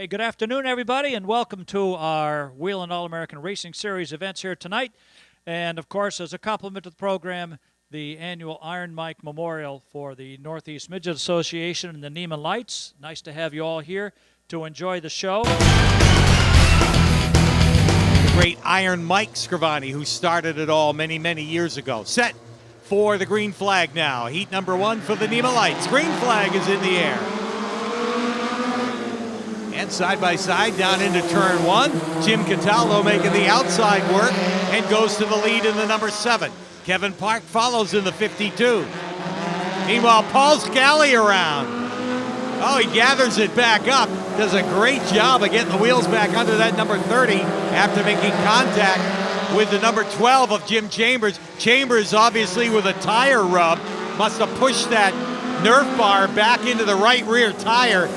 Hey, good afternoon, everybody, and welcome to our Whelen All-American Racing Series events here tonight. And, of course, as a complement to the program, the annual Iron Mike Memorial for the Northeast Midget Association and the Neiman Lights. Nice to have you all here to enjoy the show. The great Iron Mike Scrivani, who started it all many, many years ago. Set for the green flag now. Heat number one for the Neiman Lights. Green flag is in the air. And side by side down into turn one. Jim Cataldo making the outside work and goes to the lead in the number 7. Kevin Park follows in the 52. Meanwhile, Paul Scally around. Oh, he gathers it back up. Does a great job of getting the wheels back under that number 30 after making contact with the number 12 of Jim Chambers. Chambers, obviously, with a tire rub, must have pushed that Nerf bar back into the right rear tire.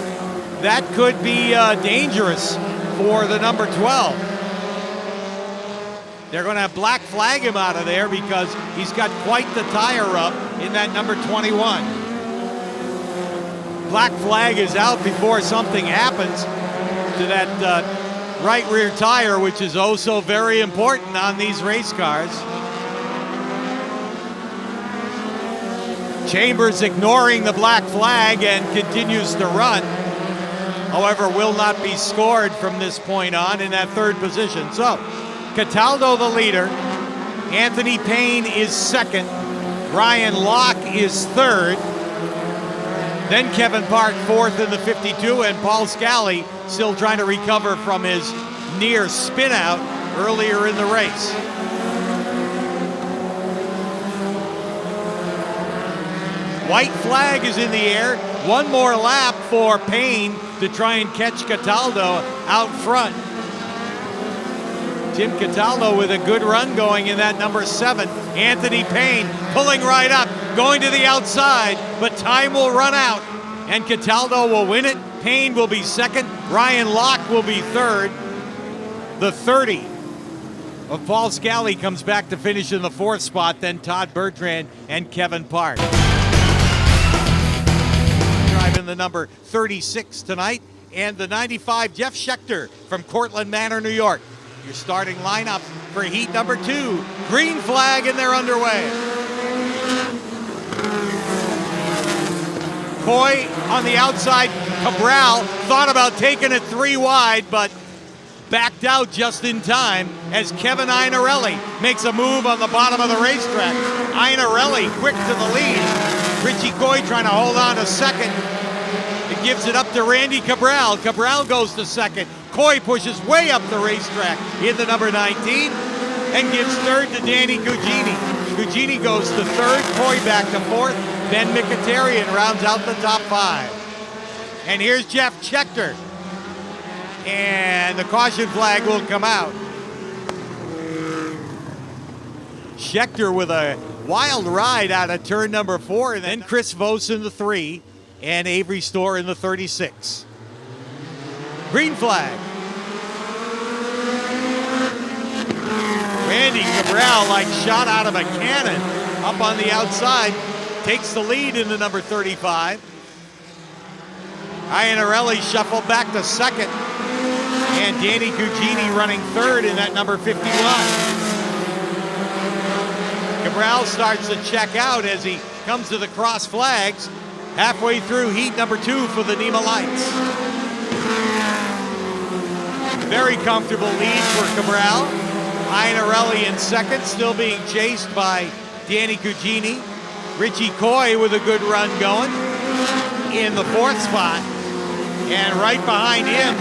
That could be dangerous for the number 12. They're going to have black flag him out of there because he's got quite the tire rub in that number 21. Black flag is out before something happens to that right rear tire, which is oh so very important on these race cars. Chambers ignoring the black flag and continues to run. However, will not be scored from this point on in that third position. So, Cataldo the leader. Anthony Payne is second. Ryan Locke is third. Then Kevin Park fourth in the 52, and Paul Scally still trying to recover from his near spin out earlier in the race. White flag is in the air. One more lap for Payne to try and catch Cataldo out front. Jim Cataldo with a good run going in that number 7. Anthony Payne pulling right up, going to the outside, but time will run out, and Cataldo will win it. Payne will be second. Ryan Locke will be third. The 30 of Paul Scally comes back to finish in the 4th spot, then Todd Bertrand and Kevin Park. In the number 36 tonight, and the 95 Jeff Schechter from Cortland Manor, New York. Your starting lineup for heat number 2. Green flag, and they're underway. Coy on the outside. Cabral thought about taking it 3 wide, but backed out just in time as Kevin Einarelli makes a move on the bottom of the racetrack. Einarelli quick to the lead. Richie Coy trying to hold on to second. It gives it up to Randy Cabral. Cabral goes to second. Coy pushes way up the racetrack in the number 19 and gives third to Danny Cugini. Cugini goes to third. Coy back to fourth. Ben Mkhitaryan rounds out the top 5. And here's Jeff Schechter. And the caution flag will come out. Schechter with a wild ride out of turn number 4, and then Chris Vos in the 3 and Avery Storr in the 36. Green flag. Randy Cabral, like shot out of a cannon, up on the outside, takes the lead in the number 35. Iannarelli shuffled back to second, and Danny Cugini running third in that number 51. Cabral starts to check out as he comes to the cross flags halfway through heat number 2 for the Neiman Lights. Very comfortable lead for Cabral. Iannarelli in second, still being chased by Danny Cugini. Richie Coy with a good run going in the 4th spot. And right behind him,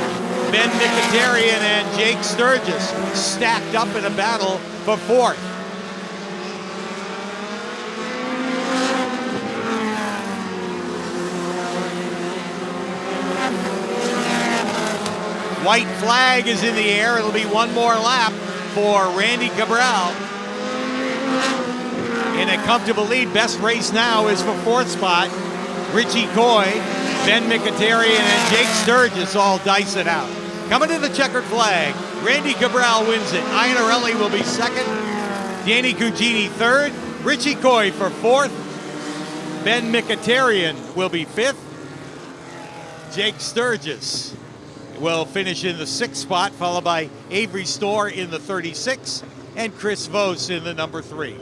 Ben Mkhitaryan and Jake Sturgis stacked up in a battle for 4th. White flag is in the air. It'll be one more lap for Randy Cabral. In a comfortable lead. Best race now is for 4th spot. Richie Coy, Ben Mkhitaryan, and Jake Sturgis all dice it out. Coming to the checkered flag. Randy Cabral wins it. Iannarelli will be second. Danny Cugini third. Richie Coy for 4th. Ben Mkhitaryan will be 5th. Jake Sturgis will finish in the 6th spot, followed by Avery Storr in the 36 and Chris Vos in the number 3.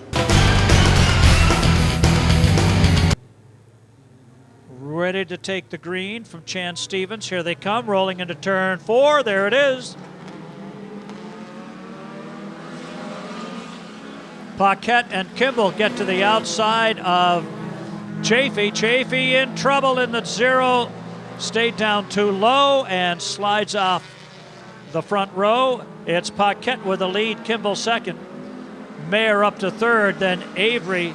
Ready to take the green from Chan Stevens. Here they come, rolling into turn 4. There it is. Paquette and Kimball get to the outside of Chaffee. Chaffee in trouble in the 0. Stayed down too low and slides off the front row. It's Paquette with the lead, Kimball second. Mayer up to third, then Avery,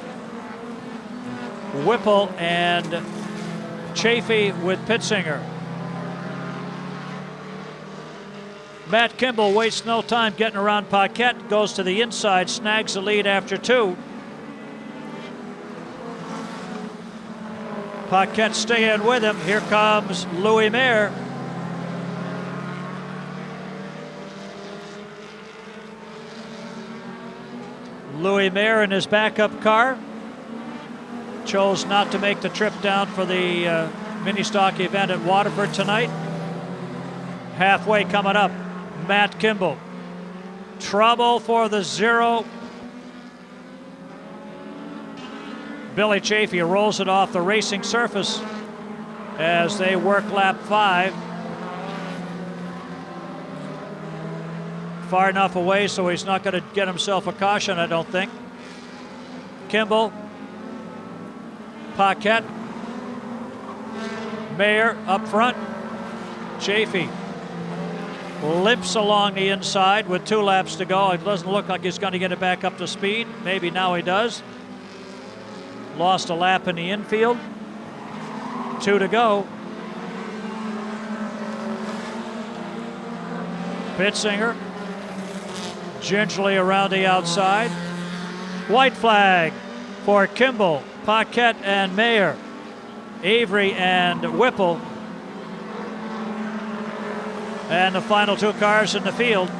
Whipple, and Chaffee with Pitzinger. Matt Kimball wastes no time getting around Paquette, goes to the inside, snags the lead after 2. Paquette staying with him. Here comes Louis Mayer. Louis Mayer in his backup car chose not to make the trip down for the mini stock event at Waterford tonight. Halfway coming up, Matt Kimball. Trouble for the 0. Billy Chaffee rolls it off the racing surface as they work lap 5. Far enough away so he's not going to get himself a caution, I don't think. Kimball, Paquette, Mayer up front. Chaffee limps along the inside with 2 laps to go. It doesn't look like he's going to get it back up to speed. Maybe now he does. Lost a lap in the infield. 2 to go. Pitzinger gingerly around the outside. White flag for Kimball, Paquette, and Mayer. Avery and Whipple. And the final 2 cars in the field.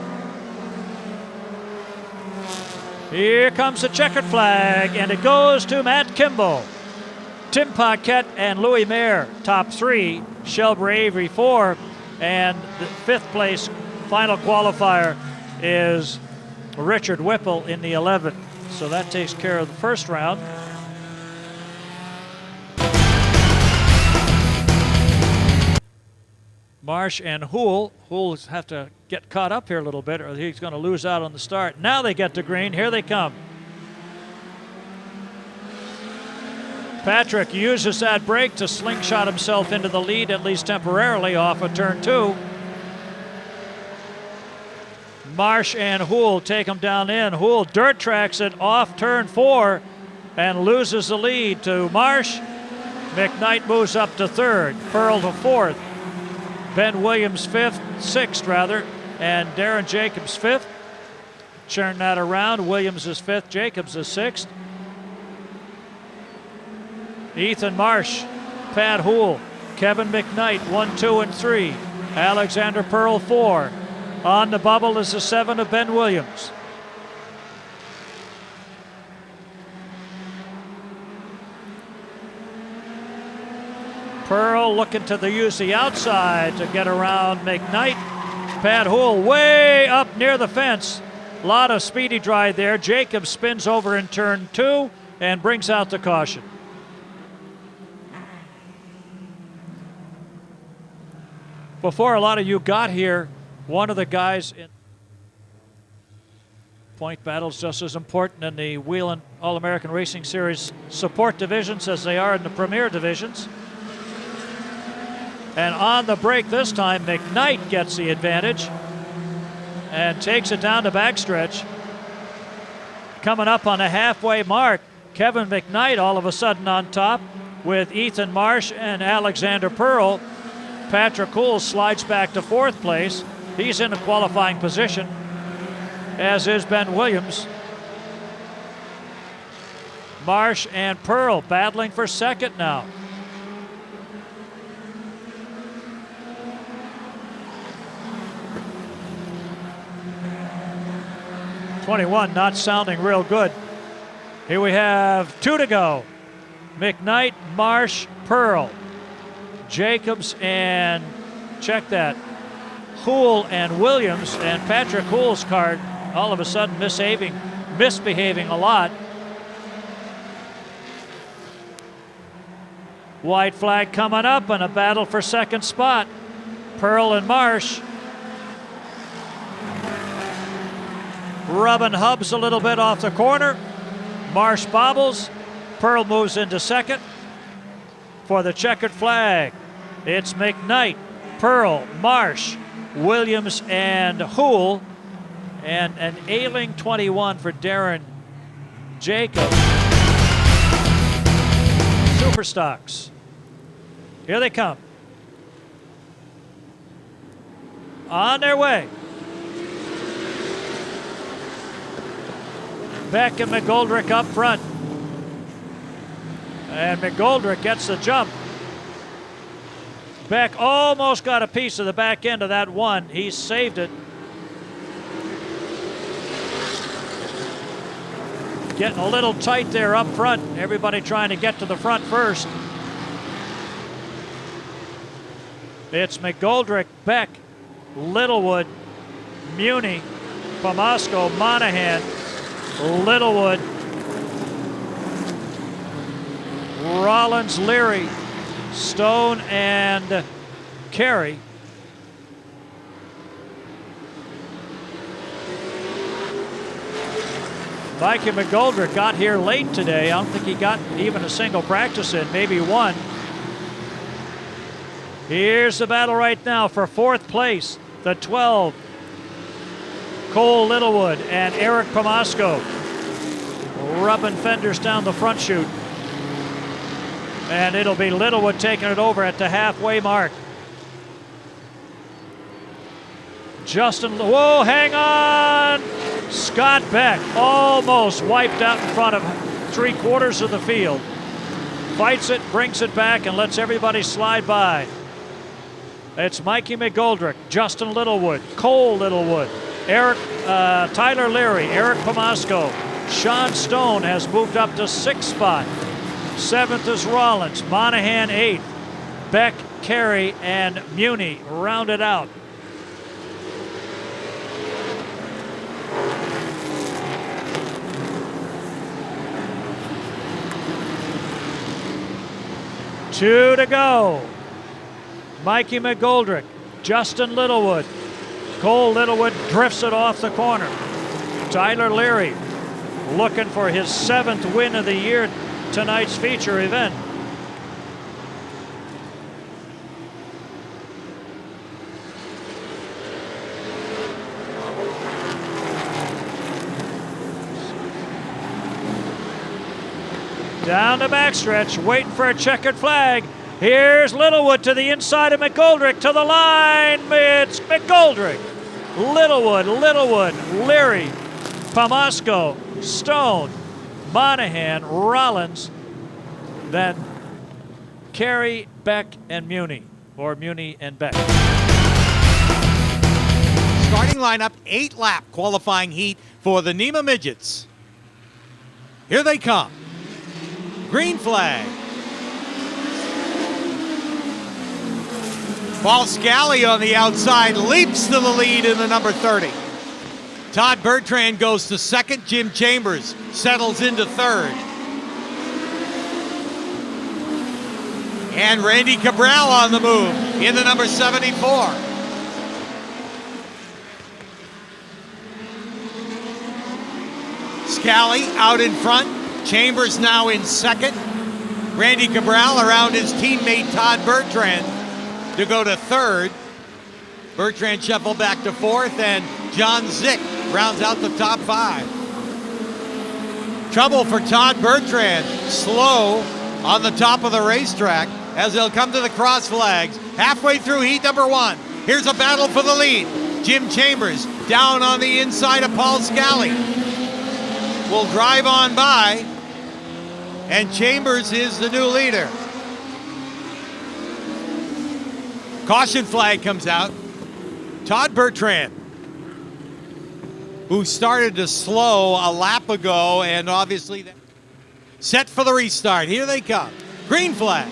Here comes the checkered flag, and it goes to Matt Kimball. Tim Paquette and Louis Mayer, top 3. Shelby Avery, 4. And the 5th place final qualifier is Richard Whipple in the 11th. So that takes care of the first round. Marsh and Houle. Houle have to get caught up here a little bit or he's going to lose out on the start. Now they get to green. Here they come. Patrick uses that brake to slingshot himself into the lead, at least temporarily, off of turn 2. Marsh and Houle take him down in. Houle dirt tracks it off turn 4 and loses the lead to Marsh. McKnight moves up to 3rd. Pearl to 4th. Ben Williams 6th rather, and Darren Jacobs 5th. Churn that around. Williams is 5th, Jacobs is 6th. Ethan Marsh, Pat Houle, Kevin McKnight 1, 2, and 3. Alexander Pearl 4. On the bubble is the 7 of Ben Williams. Pearl looking to use the outside to get around McKnight. Pat Houle way up near the fence. A lot of speedy drive there. Jacobs spins over in turn 2 and brings out the caution. Before a lot of you got here, one of the guys in point battles just as important in the Whelen All-American Racing Series support divisions as they are in the Premier divisions. And on the break this time, McKnight gets the advantage and takes it down the backstretch. Coming up on the halfway mark, Kevin McKnight all of a sudden on top with Ethan Marsh and Alexander Pearl. Patrick Houle slides back to 4th place. He's in a qualifying position, as is Ben Williams. Marsh and Pearl battling for 2nd now. '21 not sounding real good. Here we have 2 to go. McKnight, Marsh, Pearl. Jacobs and, check that, Houle and Williams, and Patrick Houle's card all of a sudden misbehaving a lot. White flag coming up and a battle for second spot. Pearl and Marsh. Rubbing hubs a little bit off the corner. Marsh bobbles. Pearl moves into second. For the checkered flag, it's McKnight, Pearl, Marsh, Williams, and Houle. And an ailing 21 for Darren Jacobs. Superstocks. Here they come. On their way. Beck and McGoldrick up front. And McGoldrick gets the jump. Beck almost got a piece of the back end of that one. He saved it. Getting a little tight there up front. Everybody trying to get to the front first. It's McGoldrick, Beck, Littlewood, Muni, Pomasco, Monahan, Littlewood, Rollins, Leary, Stone, and Carey. Mikey McGoldrick got here late today. I don't think he got even a single practice in, maybe one. Here's the battle right now for fourth place. The 12, Cole Littlewood and Eric Pomasco. Rubbing fenders down the front chute. And it'll be Littlewood taking it over at the halfway mark. Justin, whoa, hang on! Scott Beck almost wiped out in front of 3/4 of the field. Fights it, brings it back, and lets everybody slide by. It's Mikey McGoldrick, Justin Littlewood, Cole Littlewood, Tyler Leary, Eric Pomasco. Sean Stone has moved up to 6th spot. 7th is Rollins, Monahan 8th. Beck, Carey, and Muni rounded out. Two to go. Mikey McGoldrick, Justin Littlewood. Cole Littlewood drifts it off the corner. Tyler Leary looking for his 7th win of the year, tonight's feature event. Down the backstretch, waiting for a checkered flag. Here's Littlewood to the inside of McGoldrick, to the line. It's McGoldrick. Littlewood, Leary, Pomasco, Stone, Monahan, Rollins, then Carey, Beck, and Muni, or Muni and Beck. Starting lineup, 8-lap qualifying heat for the NEMA Midgets. Here they come. Green flag. Paul Scally on the outside leaps to the lead in the number 30. Todd Bertrand goes to second. Jim Chambers settles into third. And Randy Cabral on the move in the number 74. Scally out in front. Chambers now in second. Randy Cabral around his teammate Todd Bertrand to go to third. Bertrand shuffled back to fourth, and John Zick rounds out the top 5. Trouble for Todd Bertrand, slow on the top of the racetrack as they'll come to the cross flags. Halfway through heat number 1. Here's a battle for the lead. Jim Chambers down on the inside of Paul Scally. Will drive on by, and Chambers is the new leader. Caution flag comes out. Todd Bertrand, who started to slow a lap ago, and obviously set for the restart. Here they come. Green flag.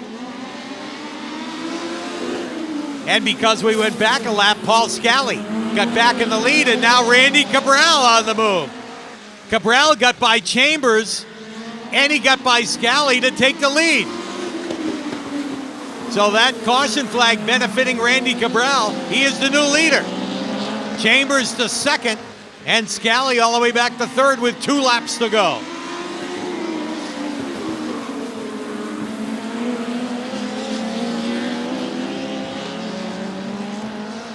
And because we went back a lap, Paul Scally got back in the lead, and now Randy Cabral on the move. Cabral got by Chambers, and he got by Scally to take the lead. So that caution flag benefiting Randy Cabral. He is the new leader. Chambers to second, and Scally all the way back to third with 2 laps to go.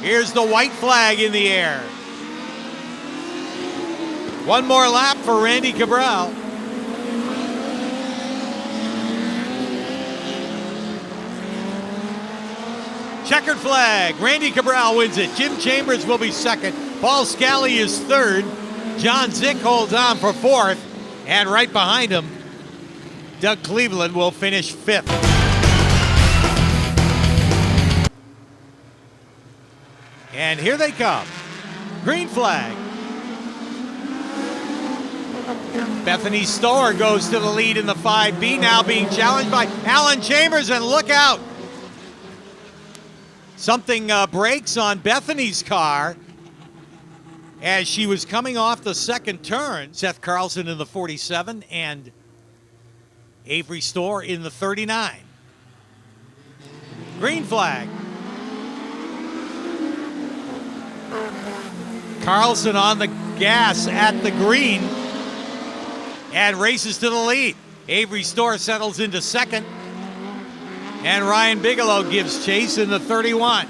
Here's the white flag in the air. 1 more lap for Randy Cabral. Checkered flag. Randy Cabral wins it. Jim Chambers will be second. Paul Scally is third. John Zick holds on for fourth. And right behind him, Doug Cleveland will finish fifth. And here they come. Green flag. Bethany Storer goes to the lead in the 5B, now being challenged by Alan Chambers, and look out. Something breaks on Bethany's car as she was coming off the second turn. Seth Carlson in the 47 and Avery Storer in the 39. Green flag. Carlson on the gas at the green and races to the lead. Avery Storer settles into second, and Ryan Bigelow gives chase in the 31.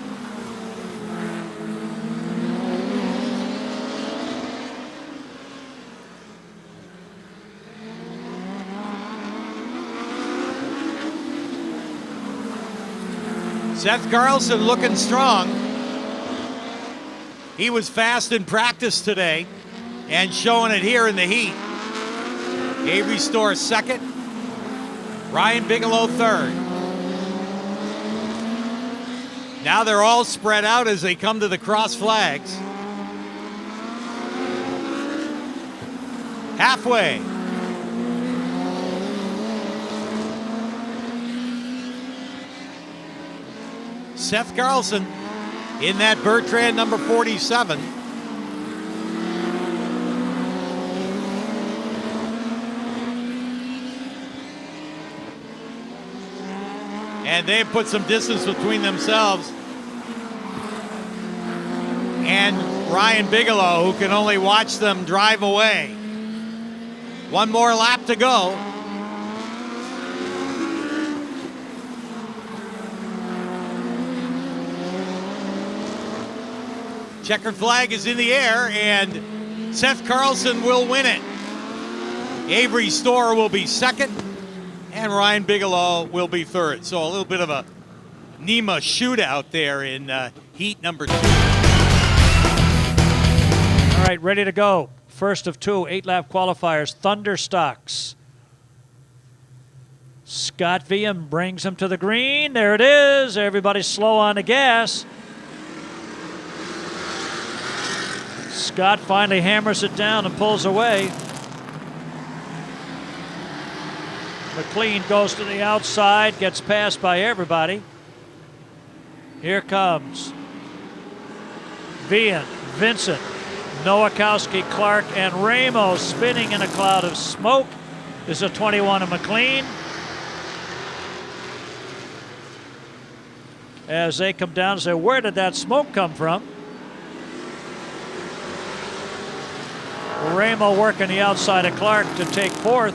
Seth Carlson looking strong. He was fast in practice today and showing it here in the heat. Avery Storer second, Ryan Bigelow third. Now they're all spread out as they come to the cross flags. Halfway. Seth Carlson in that Bertrand number 47. And they've put some distance between themselves and Ryan Bigelow, who can only watch them drive away. 1 more lap to go. Checkered flag is in the air, and Seth Carlson will win it. Avery Storer will be second, and Ryan Bigelow will be third. So a little bit of a NEMA shootout there in heat number 2. All right, ready to go. First of 2 8-lap qualifiers, Thunder Stocks. Scott Viam brings him to the green. There it is. Everybody's slow on the gas. Scott finally hammers it down and pulls away. McLean goes to the outside, gets passed by everybody. Here comes Vian, Vincent, Nowakowski, Clark, and Ramos spinning in a cloud of smoke. This is a 21 of McLean. As they come down and say, where did that smoke come from? Ramo working the outside of Clark to take fourth.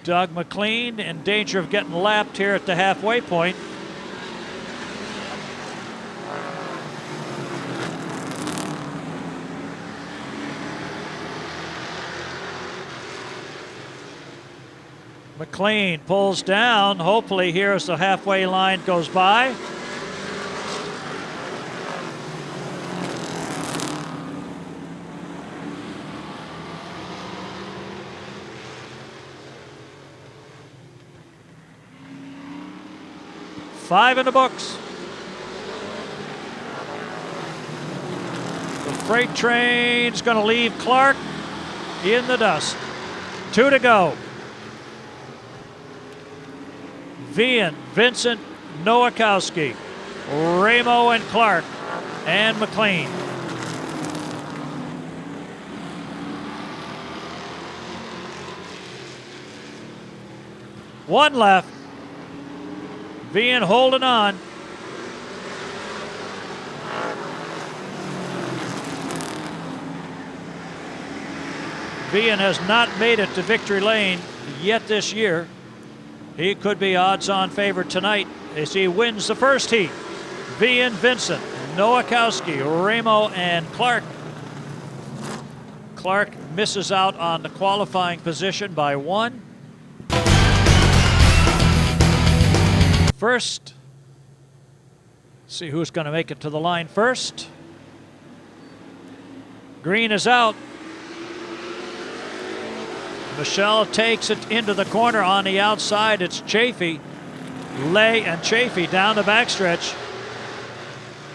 Doug McLean in danger of getting lapped here at the halfway point. McLean pulls down. Hopefully here as the halfway line goes by. Five in the books. The freight train's going to leave Clark in the dust. 2 to go. Vincent, Nowakowski, Ramo and Clark, and McLean. One left. Vian holding on. Vian has not made it to victory lane yet this year. He could be odds-on favorite tonight as he wins the first heat. Vian, Vincent, Nowakowski, Ramo, and Clark. Clark misses out on the qualifying position by 1. First, see who's going to make it to the line first. Green is out. Michelle takes it into the corner on the outside. It's Chafee. Lay and Chafee down the backstretch.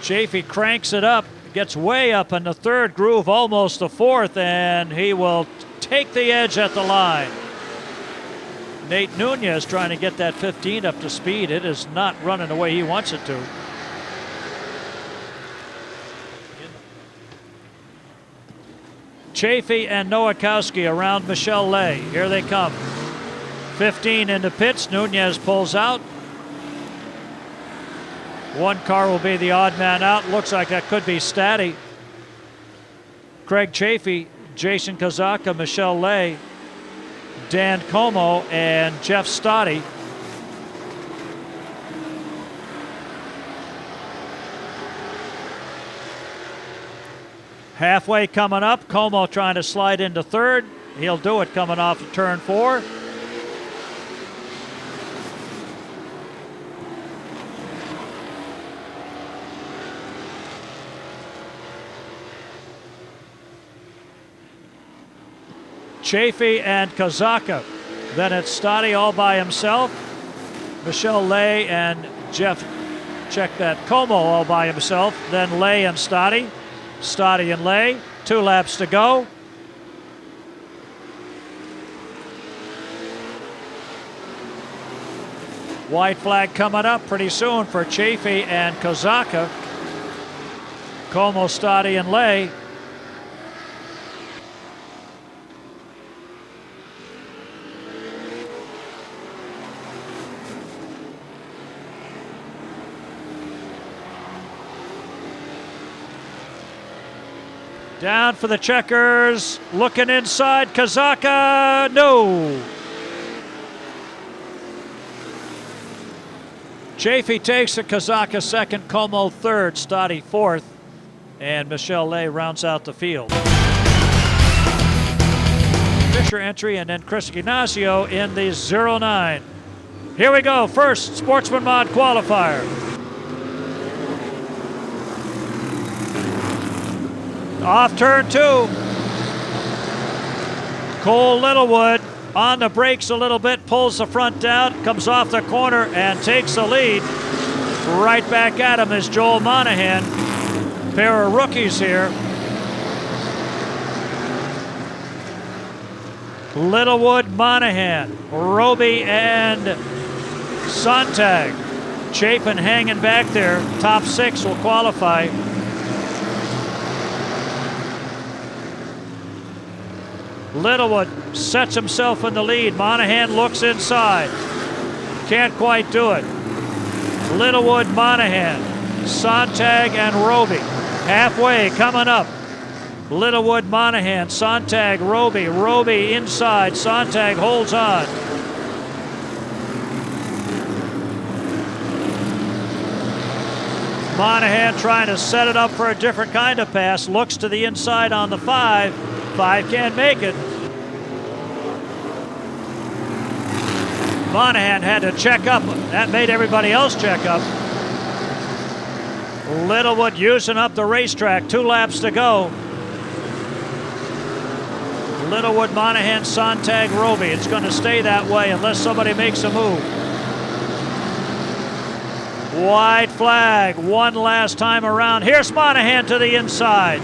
Chafee cranks it up, gets way up in the third groove, almost the fourth, and he will take the edge at the line. Nate Nunez trying to get that 15 up to speed. It is not running the way he wants it to. Chafee and Nowakowski around Michelle Lay. Here they come. 15 into pits. Nunez pulls out. One car will be the odd man out. Looks like that could be Statty. Craig Chafee, Jason Kazaka, Michelle Lay, Dan Como, and Jeff Stotty. Halfway coming up, Como trying to slide into third. He'll do it coming off of turn 4. Chafee and Kazaka. Then it's Stotty all by himself. Michelle Lay and Jeff, check that, Como all by himself. Then Lay and Stotty. Stotty and Lay. 2 laps to go. White flag coming up pretty soon for Chafee and Kazaka. Como, Stotty, and Lay. Down for the checkers, looking inside, Kazaka, no. Chafee takes it, Kazaka second, Como third, Stotty fourth, and Michelle Lay rounds out the field. Fisher entry, and then Chris Ignacio in the 09. Here we go, first Sportsman Mod qualifier. Off turn 2. Cole Littlewood on the brakes a little bit, pulls the front down, comes off the corner and takes the lead. Right back at him is Joel Monahan. Pair of rookies here. Littlewood, Monahan, Roby, and Sontag. Chapin hanging back there. Top 6 will qualify. Littlewood sets himself in the lead. Monahan looks inside. Can't quite do it. Littlewood, Monahan, Sontag, and Roby. Halfway, coming up. Littlewood, Monahan, Sontag, Roby. Roby inside. Sontag holds on. Monahan trying to set it up for a different kind of pass. Looks to the inside on the 5. 5 can't make it. Monahan had to check up. That made everybody else check up. Littlewood using up the racetrack. 2 laps to go. Littlewood, Monahan, Sontag, Roby. It's going to stay that way unless somebody makes a move. White flag. One last time around. Here's Monahan to the inside.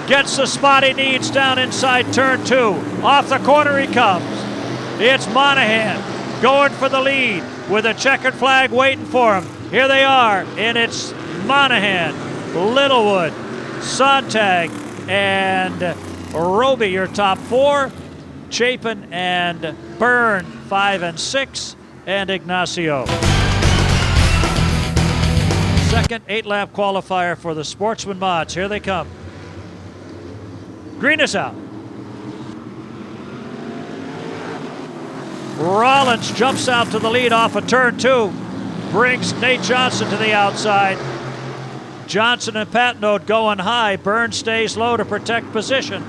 Gets the spot he needs down inside turn 2. Off the corner he comes. It's Monahan. going for the lead with a checkered flag waiting for him. Here they are, and it's Monahan, Littlewood, Sontag, and Roby, your top 4. Chapin and Byrne, 5 and 6, and Ignacio. Second 8-lap qualifier for the Sportsman Mods. Here they come. Green is out. Rollins jumps out to the lead off of turn 2. Brings Nate Johnson to the outside. Johnson and Patnode going high. Byrne stays low to protect position.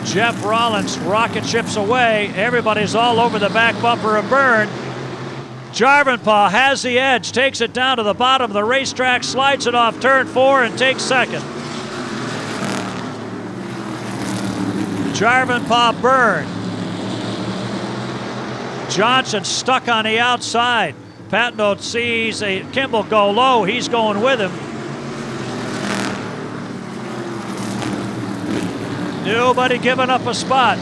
Jeff Rollins rocket ships away. Everybody's all over the back bumper of Byrne. Jarvenpaugh has the edge, takes it down to the bottom of the racetrack, slides it off turn 4 and takes second. Jarvenpaugh, Byrne. Johnson stuck on the outside. Patnode sees Kimball go low. He's going with him. Nobody giving up a spot.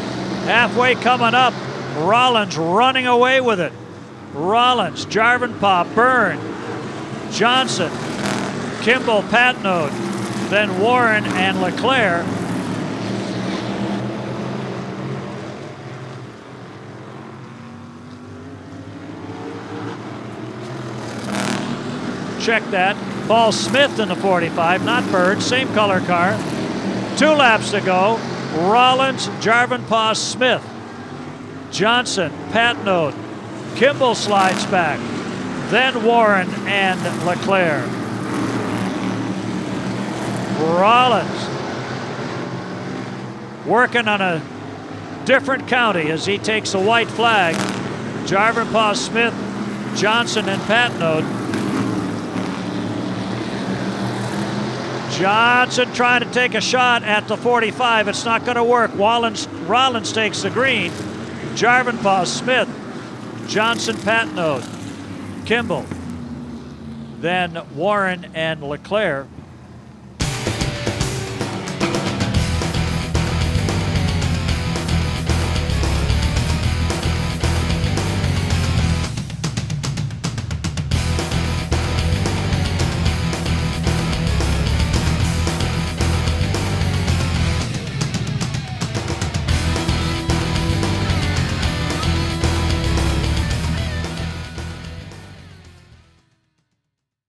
Halfway coming up. Rollins running away with it. Rollins, Jarvenpaugh, Byrne, Johnson, Kimball, Patnode, then Warren and Leclerc. Check that. Paul Smith in the 45, not Bird, same color car. 2 laps to go. Rollins, Jarvenpaugh, Smith, Johnson, Patnode, Kimball slides back, then Warren and Leclerc. Rollins working on a different county as he takes a white flag. Jarvenpaugh, Smith, Johnson, and Patnode. Johnson trying to take a shot at the 45. It's not going to work. Rollins takes the green. Jarvenpaugh, Smith, Johnson, Patnode, Kimball, then Warren and Leclerc.